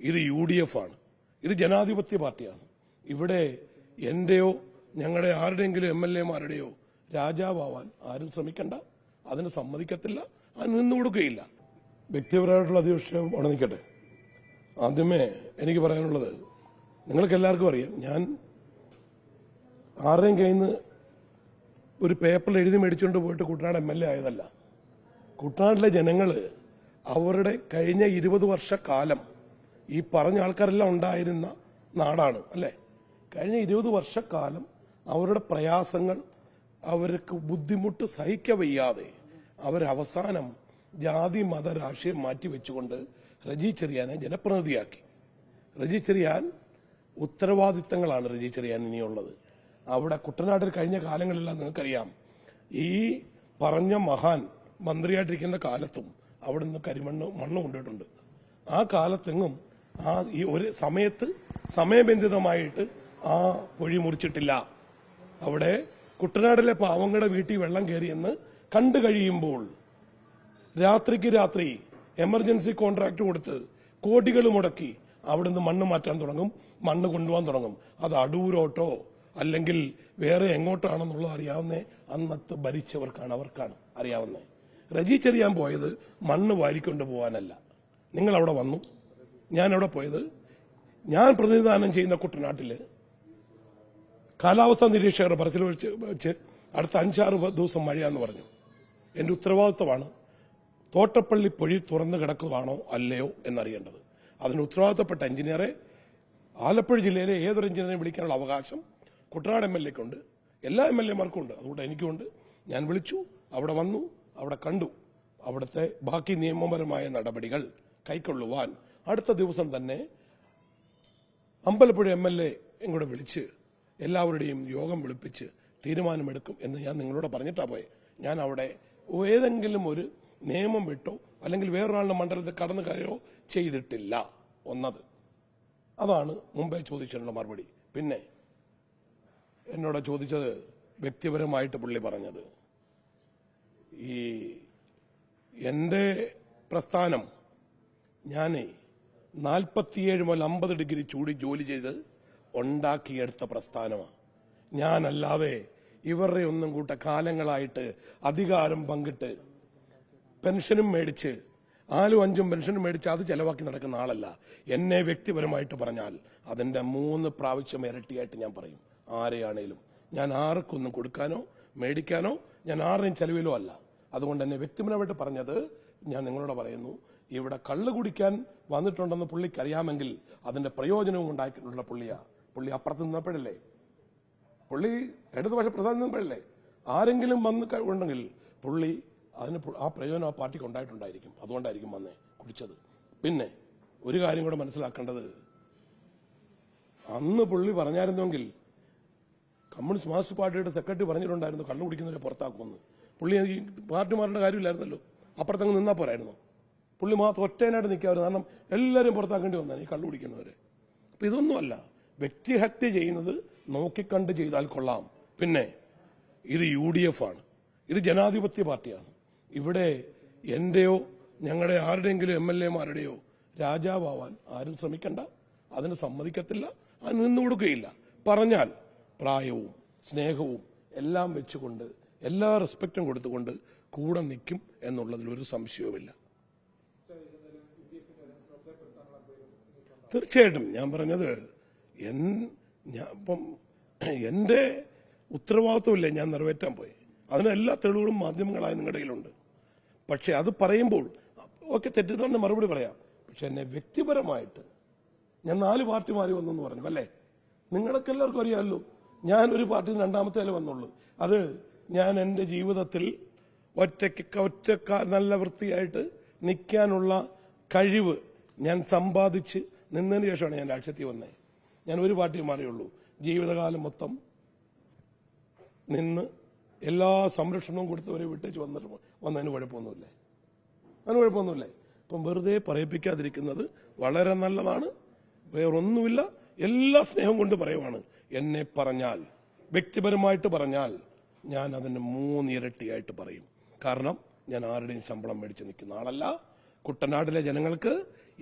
ഇത് UDF ആണ്, ഇത് ജനാധിപത്യ പാർട്ടിയാണ്. ഇവിടെ എന്റെയോ ഞങ്ങളുടെ ആരുടെയെങ്കിലും MLA-മാരുടെയോ രാജാവാൻ ആരും ശ്രമിക്കണ്ട. അതിന് സമ്മതിക്കത്തില്ല, അതിന് നിന്നുകൊടുക്കുകയില്ല. വ്യക്തിപരമായിട്ടുള്ള അധിക്ഷേപം അവിടെ നിൽക്കട്ടെ. ആദ്യമേ എനിക്ക് പറയാനുള്ളത്, നിങ്ങൾക്ക് എല്ലാവർക്കും അറിയാം, ഞാൻ ആരുടെയും കയ്യിൽ നിന്ന് ഒരു പേപ്പറിൽ എഴുതി മേടിച്ചുകൊണ്ട് പോയിട്ട് കുട്ടനാട് MLA ആയതല്ല. കുട്ടനാട്ടിലെ ജനങ്ങൾ അവരുടെ കഴിഞ്ഞ 20 വർഷക്കാലം ഈ പറഞ്ഞ ആൾക്കാരെല്ലാം ഉണ്ടായിരുന്ന നാടാണ് അല്ലേ. കഴിഞ്ഞ 20 വർഷക്കാലം അവരുടെ പ്രയാസങ്ങൾ, അവർക്ക് ബുദ്ധിമുട്ട് സഹിക്കവയ്യാതെ അവരവസാനം ജാതി മത രാഷ്ട്രീയം മാറ്റിവെച്ചുകൊണ്ട് റജി ചെറിയാനെ ജനപ്രതിനിധിയാക്കി. റജി ചെറിയാൻ ഉത്തരവാദിത്തങ്ങളാണ് റജി ചെറിയാൻ ഇനിയുള്ളത്. അവിടെ കുട്ടനാട്ടിൽ കഴിഞ്ഞ കാലങ്ങളെല്ലാം നിങ്ങൾക്കറിയാം, ഈ പറഞ്ഞ മഹാൻ മന്ത്രിയായിട്ടിരിക്കുന്ന കാലത്തും അവിടെ നിന്ന് മണ്ണ് കൊണ്ടിട്ടുണ്ട്. ആ കാലത്തെങ്ങും ഈ ഒരു സമയത്ത് സമയബന്ധിതമായിട്ട് ആ പൊഴി മുറിച്ചിട്ടില്ല. അവിടെ കുട്ടനാടിലെ പാവങ്ങളുടെ വീട്ടിൽ വെള്ളം കയറിയെന്ന് കണ്ടു കഴിയുമ്പോൾ രാത്രിക്ക് രാത്രി എമർജൻസി കോൺട്രാക്ട് കൊടുത്ത് കോടികൾ മുടക്കി അവിടുന്ന് മണ്ണ് മാറ്റാൻ തുടങ്ങും, മണ്ണ് കൊണ്ടുപോകാൻ തുടങ്ങും. അത് അടൂരോട്ടോ അല്ലെങ്കിൽ വേറെ എങ്ങോട്ടാണെന്നുള്ളത് അറിയാവുന്നേ അന്നത്തെ ഭരിച്ചവർക്കാണ്, അവർക്കാണ് അറിയാവുന്നേ. റജി ചെറിയാൻ പോയത് മണ്ണ് വാരിക്കൊണ്ട് പോകാനല്ല. നിങ്ങൾ അവിടെ വന്നു, ഞാൻ അവിടെ പോയത്, ഞാൻ പ്രതിനിധാനം ചെയ്യുന്ന കുട്ടനാട്ടില് കാലാവസ്ഥാ നിരീക്ഷകരുടെ പറച്ചിൽ വെച്ച് അടുത്ത 5-6 ദിവസം മഴയാന്ന് പറഞ്ഞു. എന്റെ ഉത്തരവാദിത്വമാണ് തോട്ടപ്പള്ളി പൊഴി തുറന്നു കിടക്കുകയാണോ അല്ലയോ എന്നറിയേണ്ടത്. അതിന് ഉത്തരവാദിത്തപ്പെട്ട എഞ്ചിനീയറെ, ആലപ്പുഴ ജില്ലയിലെ ഏതൊരു എഞ്ചിനീയറെ വിളിക്കാനുള്ള അവകാശം കുട്ടനാട് MLA-ക്കുണ്ട്, എല്ലാ MLA-മാർക്കും ഉണ്ട്. അതുകൊണ്ട് എനിക്കുണ്ട്. ഞാൻ വിളിച്ചു, അവിടെ വന്നു, അവിടെ കണ്ടു. അവിടുത്തെ ബാക്കി നിയമപരമായ നടപടികൾ കൈക്കൊള്ളുവാൻ അടുത്ത ദിവസം തന്നെ അമ്പലപ്പുഴ MLA കൂടെ വിളിച്ച് എല്ലാവരുടെയും യോഗം വിളിപ്പിച്ച് തീരുമാനമെടുക്കും എന്ന് ഞാൻ നിങ്ങളോട് പറഞ്ഞിട്ടാ പോയെ. ഞാൻ അവിടെ ഏതെങ്കിലും ഒരു നിയമം വിട്ടോ അല്ലെങ്കിൽ വേറൊരാളുടെ മണ്ഡലത്തിൽ കടന്നു കയറോ ചെയ്തിട്ടില്ല. ഒന്നത് അതാണ് മുമ്പേ ചോദിച്ചിട്ടുള്ള മറുപടി. പിന്നെ എന്നോട് ചോദിച്ചത് വ്യക്തിപരമായിട്ട് പുള്ളി പറഞ്ഞത്, ഈ എന്റെ പ്രസ്ഥാനം ഞാൻ 47 മുതൽ 50 ഡിഗ്രി ചൂടി ജോലി ചെയ്ത് ഉണ്ടാക്കിയെടുത്ത പ്രസ്ഥാനമാണ്. ഞാനല്ലാതെ ഇവരുടെ ഒന്നും കൂട്ട കാലങ്ങളായിട്ട് അധികാരം പങ്കിട്ട് പെൻഷനും മേടിച്ച് 4-5 പെൻഷനും മേടിച്ച് അത് ചെലവാക്കി നടക്കുന്ന ആളല്ല. എന്നെ വ്യക്തിപരമായിട്ട് പറഞ്ഞാൽ അതിന്റെ 3 പ്രാവശ്യം ഇരട്ടിയായിട്ട് ഞാൻ പറയും. ആരെയാണേലും ഞാൻ ആർക്കൊന്നും കൊടുക്കാനോ മേടിക്കാനോ ഞാൻ ആരുടെയും ചെലവിലോ അല്ല. അതുകൊണ്ട് എന്നെ വ്യക്തിപരമായിട്ട് പറഞ്ഞത് ഞാൻ നിങ്ങളോട് പറയുന്നു. ഇവിടെ കള്ളു കുടിക്കാൻ വന്നിട്ടുണ്ടെന്ന് പുള്ളിക്ക് അറിയാമെങ്കിൽ അതിന്റെ പ്രയോജനവും ഉണ്ടാക്കിയിട്ടുള്ള പുള്ളി അപ്പുറത്ത് നിന്നപ്പോഴല്ലേ, പുള്ളി ഇടതുപക്ഷ പ്രധാനം നിന്നപ്പോഴല്ലേ, ആരെങ്കിലും വന്ന് ഉണ്ടെങ്കിൽ പുള്ളി അതിന് ആ പ്രയോജനം ആ പാർട്ടിക്ക് ഉണ്ടായിട്ടുണ്ടായിരിക്കും. അതുകൊണ്ടായിരിക്കും വന്നേ കുടിച്ചത്. പിന്നെ ഒരു കാര്യം കൂടെ മനസ്സിലാക്കേണ്ടത്, അന്ന് പുള്ളി പറഞ്ഞായിരുന്നെങ്കിൽ കമ്മ്യൂണിസ്റ്റ് മാർക്സിസ്റ്റ് പാർട്ടിയുടെ സെക്രട്ടറി പറഞ്ഞിട്ടുണ്ടായിരുന്നു കള്ളു കുടിക്കുന്നവരെ പുറത്താക്കുമെന്ന്. പുള്ളി ഈ പാർട്ടി മാറേണ്ട കാര്യമില്ലായിരുന്നല്ലോ, അപ്പുറത്തങ്ങ് നിന്നാ പോരായിരുന്നു. പുള്ളി മാത്രം ഒറ്റേനായിട്ട് നിൽക്കാമായിരുന്നു. കാരണം എല്ലാവരും പുറത്താക്കേണ്ടി വന്നാൽ ഈ കള്ളു കുടിക്കുന്നവരെ. അപ്പൊ ഇതൊന്നുമല്ല, വ്യക്തിഹത്യ ചെയ്യുന്നത് നോക്കിക്കണ്ട് ചെയ്താൽ കൊള്ളാം. പിന്നെ ഇത് UDF ആണ്, ഇത് ജനാധിപത്യ പാർട്ടിയാണ്. ഇവിടെ എന്റെയോ ഞങ്ങളുടെ ആരുടെയെങ്കിലും MLA-മാരുടെയോ രാജാവാൻ ആരും ശ്രമിക്കണ്ട. അതിന് സമ്മതിക്കത്തില്ല, അതിന് നിന്നുകൊടുക്കുകയില്ല. പറഞ്ഞാൽ പ്രായവും സ്നേഹവും എല്ലാം വെച്ചുകൊണ്ട് എല്ലാ റെസ്പെക്റ്റും കൊടുത്തുകൊണ്ട് കൂടെ നിൽക്കും എന്നുള്ളതിൽ ഒരു സംശയവുമില്ല. തീർച്ചയായിട്ടും ഞാൻ പറഞ്ഞത് ഇപ്പം എന്റെ ഉത്തരവാദിത്വമില്ലേ ഞാൻ നിറവേറ്റാൻ പോയി. അതിന് എല്ലാ തെളിവുകളും മാധ്യമങ്ങളായ നിങ്ങളുടെ കയ്യിലുണ്ട്. പക്ഷെ അത് പറയുമ്പോൾ ഒക്കെ തെറ്റിദ്ധാരണ മറുപടി പറയാം. പക്ഷെ എന്നെ വ്യക്തിപരമായിട്ട് ഞാൻ 4 പാർട്ടിമാര് വന്നെന്ന് പറഞ്ഞു അല്ലേ, നിങ്ങൾക്ക് എല്ലാവർക്കും അറിയാമല്ലോ. ഞാൻ ഒരു പാർട്ടി 2ാമത്തെ വന്നുള്ളൂ. അത് ഞാൻ എന്റെ ജീവിതത്തിൽ ഒറ്റ നല്ല വൃത്തിയായിട്ട് നിൽക്കാനുള്ള കഴിവ് ഞാൻ സമ്പാദിച്ച് നിന്നതിന് ശേഷമാണ് ഞാൻ രാഷ്ട്രീയത്തിൽ വന്നത്. ഞാൻ ഒരു പാർട്ടി മാറിയുള്ളൂ. ജീവിതകാലം മൊത്തം നിന്ന് എല്ലാ സംരക്ഷണവും കൊടുത്തവരെ വിട്ടേച്ച് വന്നതിന് കുഴപ്പമൊന്നുമില്ലേ, അതിന് കുഴപ്പമൊന്നുമില്ലേ. ഇപ്പം വെറുതെ പറയിപ്പിക്കാതിരിക്കുന്നത് വളരെ നല്ലതാണ്. വേറൊന്നുമില്ല, എല്ലാ സ്നേഹം കൊണ്ട് പറയുവാണ്. എന്നെ പറഞ്ഞാൽ, വ്യക്തിപരമായിട്ട് പറഞ്ഞാൽ ഞാൻ അതിന് 3 ഇരട്ടിയായിട്ട് പറയും. കാരണം ഞാൻ ആരുടെയും ശമ്പളം മേടിച്ച് നിൽക്കുന്ന ആളല്ല. കുട്ടനാട്ടിലെ ജനങ്ങൾക്ക്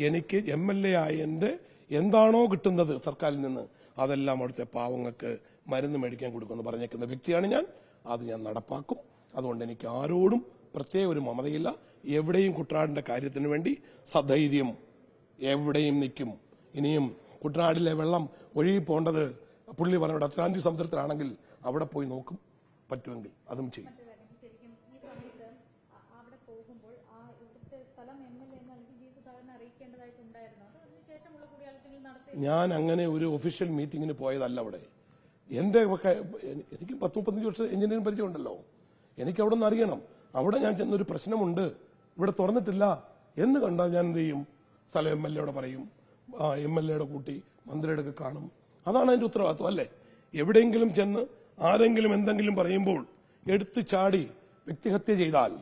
എനിക്ക് MLA ആയതിന്റെ എന്താണോ കിട്ടുന്നത് സർക്കാരിൽ നിന്ന് അതെല്ലാം അവിടുത്തെ പാവങ്ങൾക്ക് മരുന്ന് മേടിക്കാൻ കൊടുക്കുമെന്ന് പറഞ്ഞേക്കുന്ന വ്യക്തിയാണ് ഞാൻ. അത് ഞാൻ നടപ്പാക്കും. അതുകൊണ്ട് എനിക്ക് ആരോടും പ്രത്യേക ഒരു മമതയില്ല. എവിടെയും കുട്ടനാടിന്റെ കാര്യത്തിന് വേണ്ടി സധൈര്യം എവിടെയും നിൽക്കും. ഇനിയും കുട്ടനാടിലെ വെള്ളം ഒഴുകി പോകേണ്ടത് പുള്ളി പറഞ്ഞ അറ്റ്ലാന്റിക് സമുദ്രത്തിലാണെങ്കിൽ അവിടെ പോയി നോക്കും, പറ്റുമെങ്കിൽ അതും ചെയ്യും. ഞാൻ അങ്ങനെ ഒരു ഒഫീഷ്യൽ മീറ്റിംഗിന് പോയതല്ല. അവിടെ എന്റെ എനിക്ക് 10-35 വർഷം എഞ്ചിനീയറിംഗ് പരിചയമുണ്ടല്ലോ. എനിക്ക് അവിടെ നിന്ന് അറിയണം. അവിടെ ഞാൻ ചെന്നൊരു പ്രശ്നമുണ്ട്, ഇവിടെ തുറന്നിട്ടില്ല എന്ന് കണ്ടാൽ ഞാൻ എന്ത് ചെയ്യും? സ്ഥലം MLA പറയും, MLA കൂട്ടി മന്ത്രിയുടെ ഒക്കെ കാണും. അതാണ് അതിന്റെ ഉത്തരവാദിത്വം അല്ലേ? എവിടെയെങ്കിലും ചെന്ന് ആരെങ്കിലും എന്തെങ്കിലും പറയുമ്പോൾ എടുത്തു ചാടി വ്യക്തിഹത്യ ചെയ്താൽ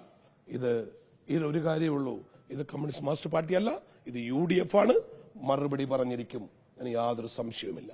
ഇതൊരു കാര്യമുള്ളൂ. ഇത് കമ്മ്യൂണിസ്റ്റ് മാർക്സിസ്റ്റ് പാർട്ടിയല്ല, ഇത് UDF ആണ്. മറുപടി പറഞ്ഞിരിക്കും, യാതൊരു സംശയവുമില്ല.